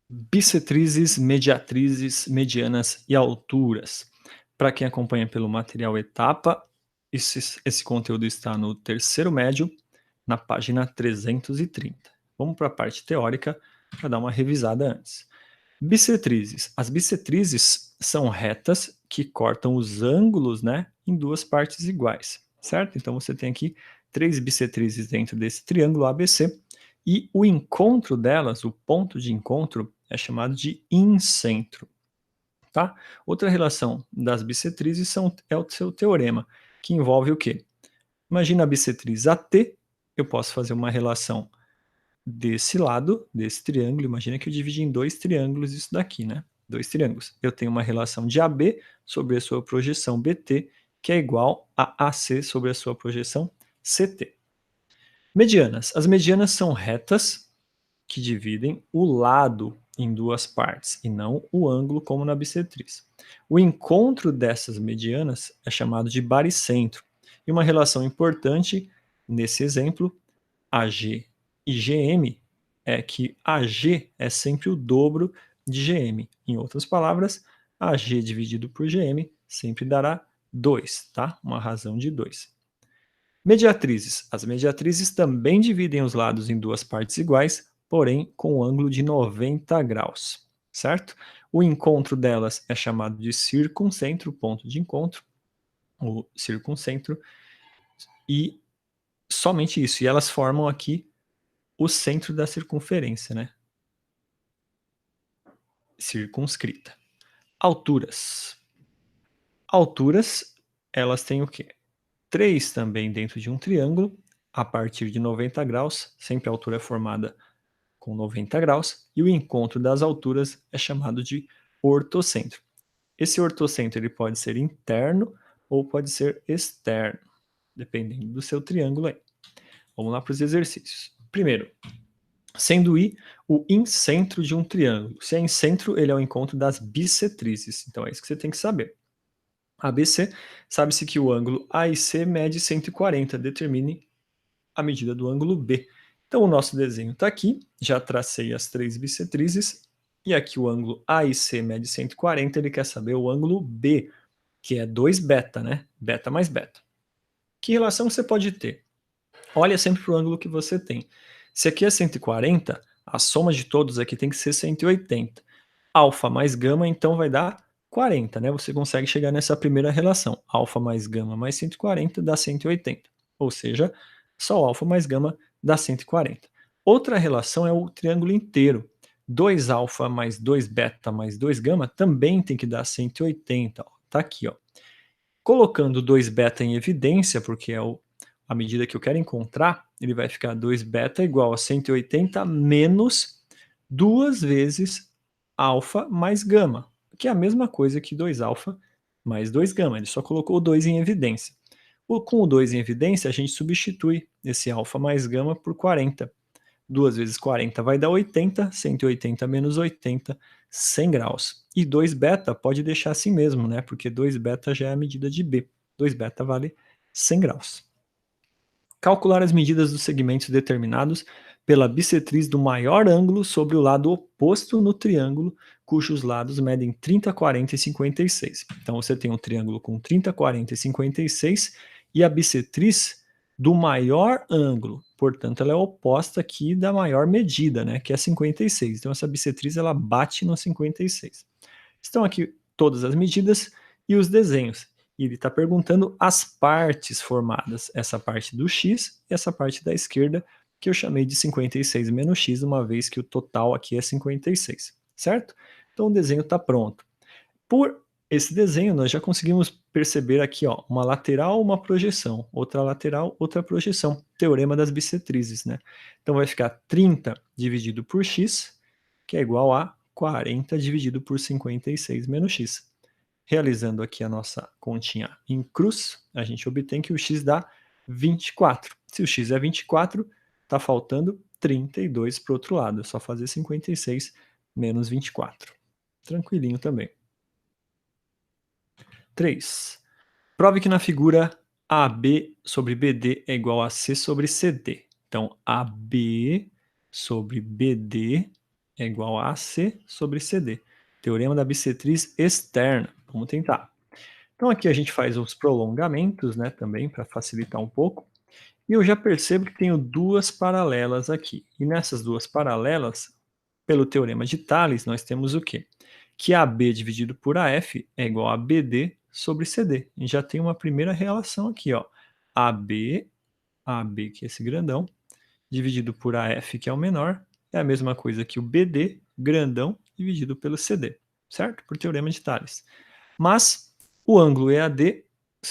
Bissetrizes, mediatrizes, medianas e alturas. Para quem acompanha pelo material Etapa, esse conteúdo está no terceiro médio, na página 330. Vamos para a parte teórica para dar uma revisada antes. Bissetrizes. As bissetrizes são retas que cortam os ângulos, né, em duas partes iguais, certo? Então você tem aqui três bissetrizes dentro desse triângulo ABC e o encontro delas, o ponto de encontro, é chamado de incentro, tá? Outra relação das bissetrizes é o seu teorema, que envolve o quê? Imagina a bissetriz AT, eu posso fazer uma relação desse lado, desse triângulo, imagina que eu dividi em dois triângulos isso daqui, né? Dois triângulos. Eu tenho uma relação de AB sobre a sua projeção BT, que é igual a AC sobre a sua projeção CT. Medianas. As medianas são retas que dividem o lado em duas partes, e não o ângulo como na bissetriz. O encontro dessas medianas é chamado de baricentro. E uma relação importante nesse exemplo, AG e GM, é que AG é sempre o dobro de GM. Em outras palavras, AG dividido por GM sempre dará 2, tá? Uma razão de 2. Mediatrizes. As mediatrizes também dividem os lados em duas partes iguais, porém com um ângulo de 90 graus, certo? O encontro delas é chamado de circuncentro, ponto de encontro, o circuncentro, e somente isso. E elas formam aqui o centro da circunferência, né? Circunscrita. Alturas. Alturas, elas têm o quê? 3 também dentro de um triângulo, a partir de 90 graus, sempre a altura é formada com 90 graus, e o encontro das alturas é chamado de ortocentro. Esse ortocentro ele pode ser interno ou pode ser externo, dependendo do seu triângulo aí. Vamos lá para os exercícios. Primeiro, sendo I o incentro de um triângulo. Se é incentro, ele é o encontro das bissetrizes. Então é isso que você tem que saber. ABC, sabe-se que o ângulo AIC mede 140, determine a medida do ângulo B. Então o nosso desenho está aqui, já tracei as três bissetrizes, e aqui o ângulo AIC mede 140, ele quer saber o ângulo B, que é 2 beta, né? Beta mais beta. Que relação você pode ter? Olha sempre para o ângulo que você tem. Se aqui é 140, a soma de todos aqui tem que ser 180. Alfa mais gama, então vai dar 40, né? Você consegue chegar nessa primeira relação. Alfa mais gama mais 140 dá 180. Ou seja, só alfa mais gama dá 140. Outra relação é o triângulo inteiro. 2 alfa mais 2 beta mais 2 gama também tem que dar 180. Ó. Tá aqui, ó. Colocando 2 beta em evidência, porque é a medida que eu quero encontrar, ele vai ficar 2 beta igual a 180 menos 2 vezes alfa mais gama, que é a mesma coisa que 2 alfa mais 2 gama, ele só colocou o 2 em evidência. Com o 2 em evidência, a gente substitui esse alfa mais gama por 40. 2 vezes 40 vai dar 80, 180 menos 80, 100 graus. E 2 beta pode deixar assim mesmo, né? Porque 2 beta já é a medida de B. 2 beta vale 100 graus. Calcular as medidas dos segmentos determinados pela bissetriz do maior ângulo sobre o lado oposto no triângulo, cujos lados medem 30, 40 e 56. Então você tem um triângulo com 30, 40 e 56 e a bissetriz do maior ângulo, portanto ela é oposta aqui da maior medida, né, que é 56. Então essa bissetriz ela bate no 56. Estão aqui todas as medidas e os desenhos. E ele está perguntando as partes formadas, essa parte do x e essa parte da esquerda, que eu chamei de 56 menos x, uma vez que o total aqui é 56, certo? Então o desenho está pronto. Por esse desenho, nós já conseguimos perceber aqui ó, uma lateral, uma projeção, outra lateral, outra projeção, teorema das bissetrizes, né? Então vai ficar 30 dividido por x, que é igual a 40 dividido por 56 menos x. Realizando aqui a nossa continha em cruz, a gente obtém que o x dá 24. Se o x é 24, está faltando 32 para o outro lado. É só fazer 56 menos 24. Tranquilinho também. 3. Prove que na figura AB sobre BD é igual a C sobre CD. Então, AB sobre BD é igual a AC sobre CD. Teorema da bissetriz externa. Vamos tentar. Então aqui a gente faz os prolongamentos, né, também, para facilitar um pouco. E eu já percebo que tenho duas paralelas aqui. E nessas duas paralelas, pelo teorema de Thales, nós temos o quê? Que AB dividido por AF é igual a BD sobre CD. E já tem uma primeira relação aqui, ó. AB, que é esse grandão, dividido por AF, que é o menor, é a mesma coisa que o BD, grandão, dividido pelo CD, certo? Por teorema de Thales. Mas o ângulo EAD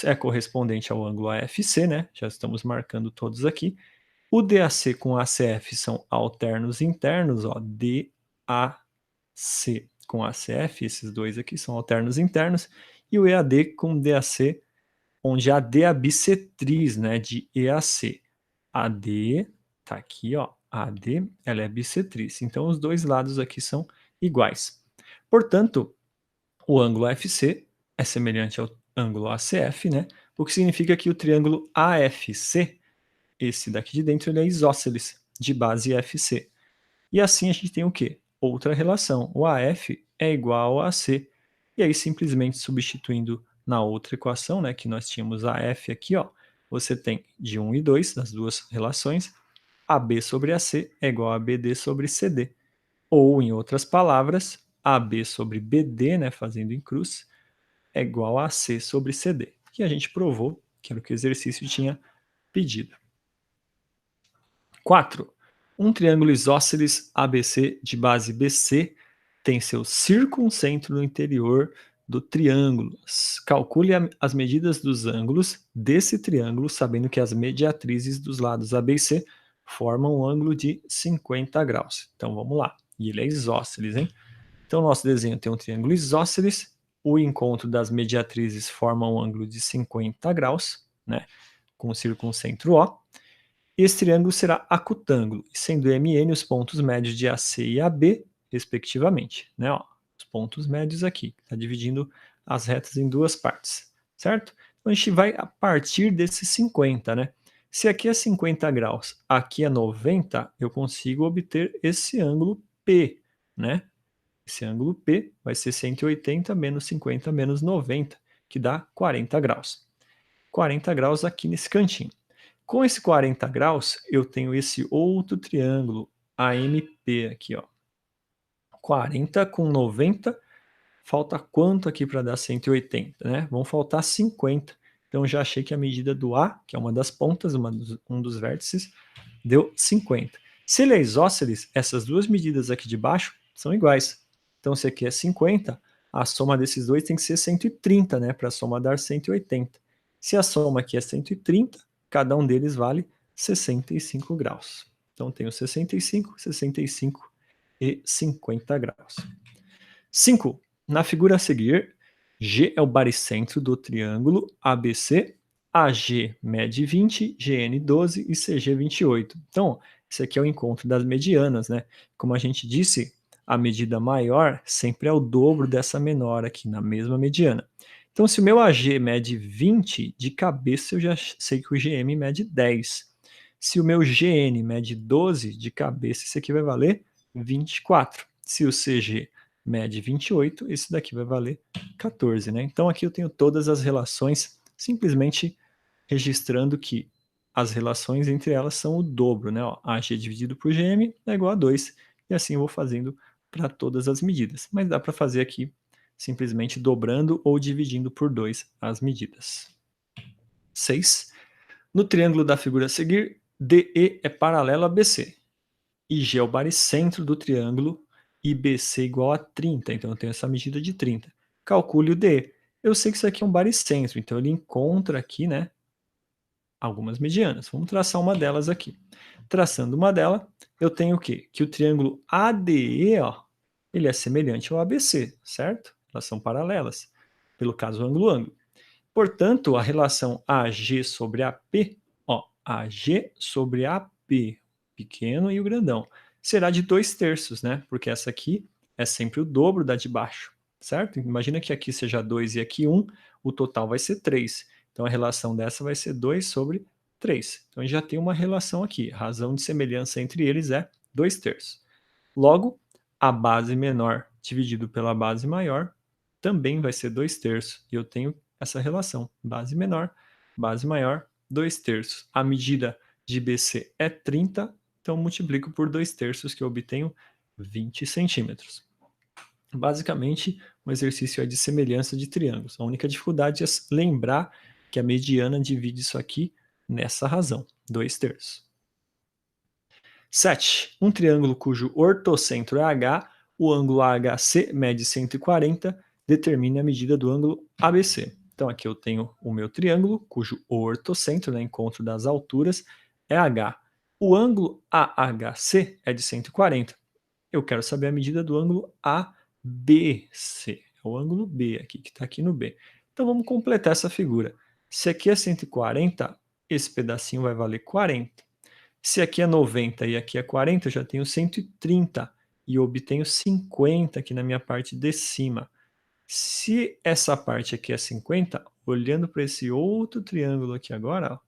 é correspondente ao ângulo AFC, né? Já estamos marcando todos aqui. O DAC com ACF são alternos internos, ó, DAC com ACF, esses dois aqui são alternos internos, e o EAD com DAC, onde a D é a bissetriz, né, de EAC. AD, tá aqui, ó, AD, ela é bissetriz. Então, os dois lados aqui são iguais. Portanto, o ângulo AFC é semelhante ao ângulo ACF, né? O que significa que o triângulo AFC, esse daqui de dentro, ele é isósceles, de base FC. E assim a gente tem o quê? Outra relação. O AF é igual a AC. E aí, simplesmente substituindo na outra equação, né, que nós tínhamos AF aqui, ó, você tem de 1 e 2, das duas relações, AB sobre AC é igual a BD sobre CD. Ou, em outras palavras, AB sobre BD, né, fazendo em cruz, é igual a AC sobre CD. Que a gente provou, que era o que o exercício tinha pedido. 4. Um triângulo isósceles ABC de base BC tem seu circuncentro no interior do triângulo. Calcule as medidas dos ângulos desse triângulo, sabendo que as mediatrizes dos lados AB e C formam um ângulo de 50 graus. Então vamos lá. E ele é isósceles, hein? Então nosso desenho tem um triângulo isósceles, o encontro das mediatrizes forma um ângulo de 50 graus, né? Com o circuncentro O. Esse triângulo será acutângulo, sendo MN os pontos médios de AC e AB, respectivamente. Né? Ó, os pontos médios aqui, está dividindo as retas em duas partes, certo? Então a gente vai a partir desses 50, né? Se aqui é 50 graus, aqui é 90, eu consigo obter esse ângulo P, né? Esse ângulo P vai ser 180 menos 50 menos 90, que dá 40 graus. 40 graus aqui nesse cantinho. Com esse 40 graus, eu tenho esse outro triângulo AMP aqui, ó. 40 com 90, falta quanto aqui para dar 180, né? Vão faltar 50. Então, já achei que a medida do A, que é uma das pontas, um dos vértices, deu 50. Se ele é isósceles, essas duas medidas aqui de baixo são iguais. Então, se aqui é 50, a soma desses dois tem que ser 130, né? Para a soma dar 180. Se a soma aqui é 130, cada um deles vale 65 graus. Então, tenho 65, 65 e 50 graus. 5. Na figura a seguir, G é o baricentro do triângulo ABC, AG mede 20, GN 12 e CG 28. Então, esse aqui é o encontro das medianas, né? Como a gente disse, a medida maior sempre é o dobro dessa menor aqui, na mesma mediana. Então, se o meu AG mede 20, de cabeça eu já sei que o GM mede 10. Se o meu GN mede 12, de cabeça esse aqui vai valer 24. Se o CG mede 28, esse daqui vai valer 14, né? Então aqui eu tenho todas as relações, simplesmente registrando que as relações entre elas são o dobro, né? Ó, AG dividido por GM é igual a 2, e assim eu vou fazendo para todas as medidas. Mas dá para fazer aqui simplesmente dobrando ou dividindo por 2 as medidas. 6. No triângulo da figura a seguir, DE é paralelo a BC. IG é o baricentro do triângulo IBC igual a 30, então eu tenho essa medida de 30. Calcule o D. Eu sei que isso aqui é um baricentro, então ele encontra aqui, né, algumas medianas. Vamos traçar uma delas aqui. Traçando uma delas, eu tenho o quê? Que o triângulo ADE, ó, ele é semelhante ao ABC, certo? Elas são paralelas, pelo caso ângulo-ângulo. Portanto, a relação AG sobre AP, ó, AG sobre AP, pequeno e o grandão, será de 2/3, né? Porque essa aqui é sempre o dobro da de baixo, certo? Imagina que aqui seja 2 e aqui 1, o total vai ser 3. Então a relação dessa vai ser 2 sobre 3. Então a gente já tem uma relação aqui. A razão de semelhança entre eles é 2/3. Logo, a base menor dividido pela base maior também vai ser 2/3. E eu tenho essa relação, base menor, base maior, 2/3. A medida de BC é 30, então multiplico por 2/3 que eu obtenho 20 centímetros. Basicamente, o exercício é de semelhança de triângulos. A única dificuldade é lembrar que a mediana divide isso aqui nessa razão, 2/3. 7. Um triângulo cujo ortocentro é H, o ângulo AHC mede 140, determine a medida do ângulo ABC. Então aqui eu tenho o meu triângulo, cujo ortocentro, né, encontro das alturas, é H. O ângulo AHC é de 140. Eu quero saber a medida do ângulo ABC. É o ângulo B aqui, que está aqui no B. Então vamos completar essa figura. Se aqui é 140, esse pedacinho vai valer 40. Se aqui é 90 e aqui é 40, eu já tenho 130 e eu obtenho 50 aqui na minha parte de cima. Se essa parte aqui é 50, olhando para esse outro triângulo aqui agora, ó,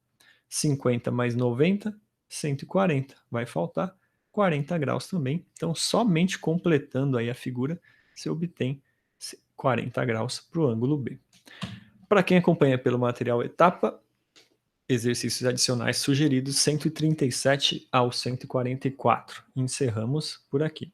50 mais 90, 140. Vai faltar 40 graus também. Então, somente completando aí a figura, você obtém 40 graus para o ângulo B. Para quem acompanha pelo material etapa, exercícios adicionais sugeridos 137 ao 144. Encerramos por aqui.